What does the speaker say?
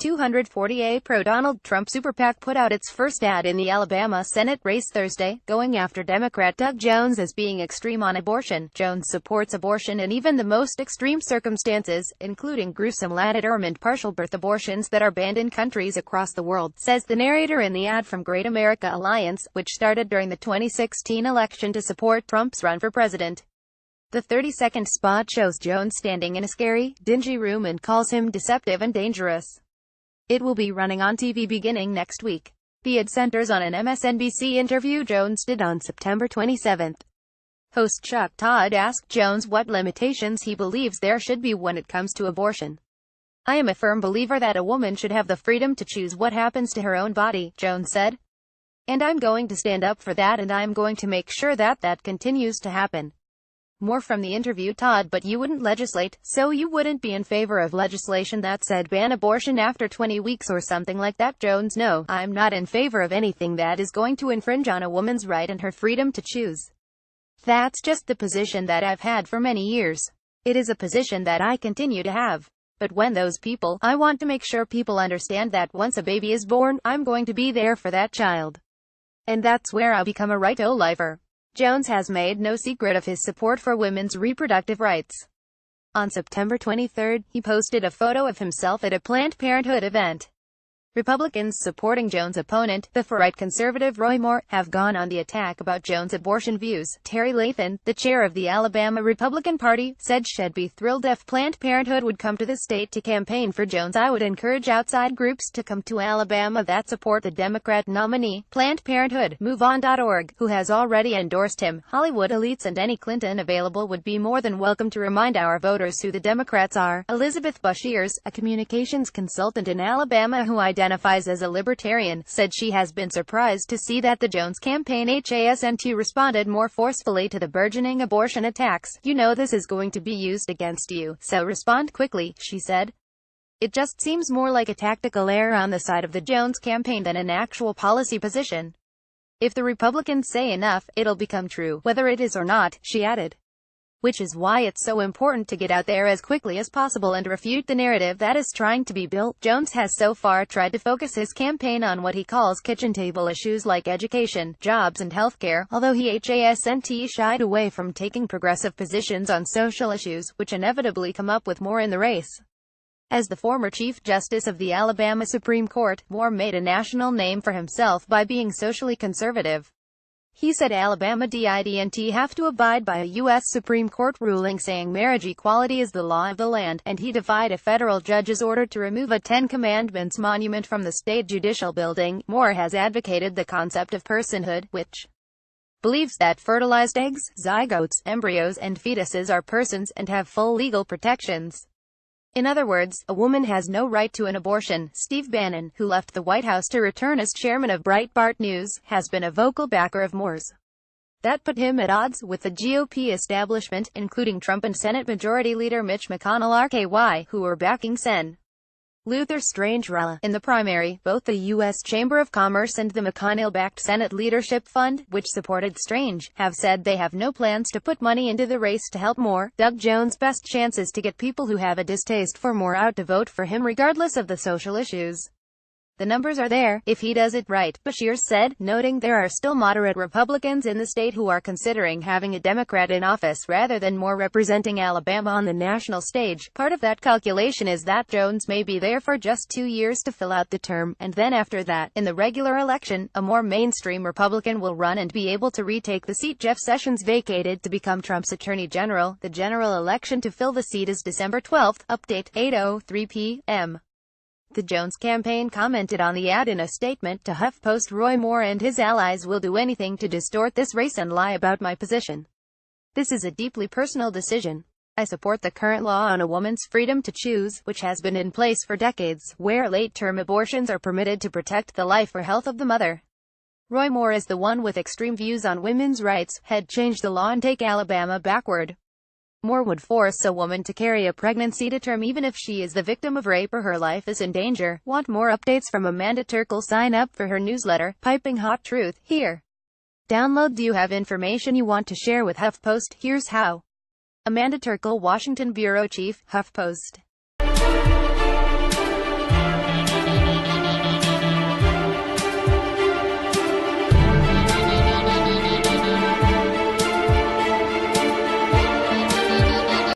240A pro-Donald Trump super PAC put out its first ad in the Alabama Senate race Thursday, going after Democrat Doug Jones as being extreme on abortion. Jones supports abortion in even the most extreme circumstances, including gruesome lat-term and partial birth abortions that are banned in countries across the world, says the narrator in the ad from Great America Alliance, which started during the 2016 election to support Trump's run for president. The 30-second spot shows Jones standing in a scary, dingy room and calls him deceptive and dangerous. It will be running on TV beginning next week. The ad centers on an MSNBC interview Jones did on September 27. Host Chuck Todd asked Jones what limitations he believes there should be when it comes to abortion. "I am a firm believer that a woman should have the freedom to choose what happens to her own body," Jones said. "And I'm going to stand up for that, and I'm going to make sure that that continues to happen." More from the interview. Todd: "But you wouldn't legislate, so you wouldn't be in favor of legislation that said ban abortion after 20 weeks or something like that?" Jones: "No, I'm not in favor of anything that is going to infringe on a woman's right and her freedom to choose. That's just the position that I've had for many years. It is a position that I continue to have. But when those people, I want to make sure people understand that once a baby is born, I'm going to be there for that child. And that's where I become a right-o-lifer." Jones has made no secret of his support for women's reproductive rights. On September 23, he posted a photo of himself at a Planned Parenthood event. Republicans supporting Jones' opponent, the far-right conservative Roy Moore, have gone on the attack about Jones' abortion views. Terry Lathan, the chair of the Alabama Republican Party, said she'd be thrilled if Planned Parenthood would come to the state to campaign for Jones. "I would encourage outside groups to come to Alabama that support the Democrat nominee, Planned Parenthood, MoveOn.org, who has already endorsed him. Hollywood elites and any Clinton available would be more than welcome to remind our voters who the Democrats are." Elizabeth Bushiers, a communications consultant in Alabama who identifies as a libertarian, said she has been surprised to see that the Jones campaign hasn't responded more forcefully to the burgeoning abortion attacks. "You know this is going to be used against you, so respond quickly," she said. "It just seems more like a tactical error on the side of the Jones campaign than an actual policy position. If the Republicans say enough, it'll become true, whether it is or not," she added. "Which is why it's so important to get out there as quickly as possible and refute the narrative that is trying to be built." Jones has so far tried to focus his campaign on what he calls kitchen table issues like education, jobs and healthcare, although he hasn't shied away from taking progressive positions on social issues, which inevitably come up with Moore in the race. As the former Chief Justice of the Alabama Supreme Court, Moore made a national name for himself by being socially conservative. He said Alabama didn't have to abide by a U.S. Supreme Court ruling saying marriage equality is the law of the land, and he defied a federal judge's order to remove a Ten Commandments monument from the state judicial building. Moore has advocated the concept of personhood, which believes that fertilized eggs, zygotes, embryos, and fetuses are persons and have full legal protections. In other words, a woman has no right to an abortion. Steve Bannon, who left the White House to return as chairman of Breitbart News, has been a vocal backer of Moore's. That put him at odds with the GOP establishment, including Trump and Senate Majority Leader Mitch McConnell RKY, who were backing Sen. Luther Strange in the primary. Both the U.S. Chamber of Commerce and the McConnell-backed Senate Leadership Fund, which supported Strange, have said they have no plans to put money into the race to help Moore. Doug Jones' best chances to get people who have a distaste for Moore out to vote for him regardless of the social issues. The numbers are there, if he does it right, Bushiers said, noting there are still moderate Republicans in the state who are considering having a Democrat in office rather than Moore representing Alabama on the national stage. Part of that calculation is that Jones may be there for just 2 years to fill out the term, and then after that, in the regular election, a more mainstream Republican will run and be able to retake the seat Jeff Sessions vacated to become Trump's attorney general. The general election to fill the seat is December 12. Update, 8:03 p.m. The Jones campaign commented on the ad in a statement to HuffPost. "Roy Moore and his allies will do anything to distort this race and lie about my position. This is a deeply personal decision. I support the current law on a woman's freedom to choose, which has been in place for decades, where late-term abortions are permitted to protect the life or health of the mother." Roy Moore is the one with extreme views on women's rights, had changed the law and take Alabama backward. Moore would force a woman to carry a pregnancy to term even if she is the victim of rape or her life is in danger. Want more updates from Amanda Turkle? Sign up for her newsletter, Piping Hot Truth, here. Download. Do you have information you want to share with HuffPost? Here's how. Amanda Turkle, Washington Bureau Chief, HuffPost.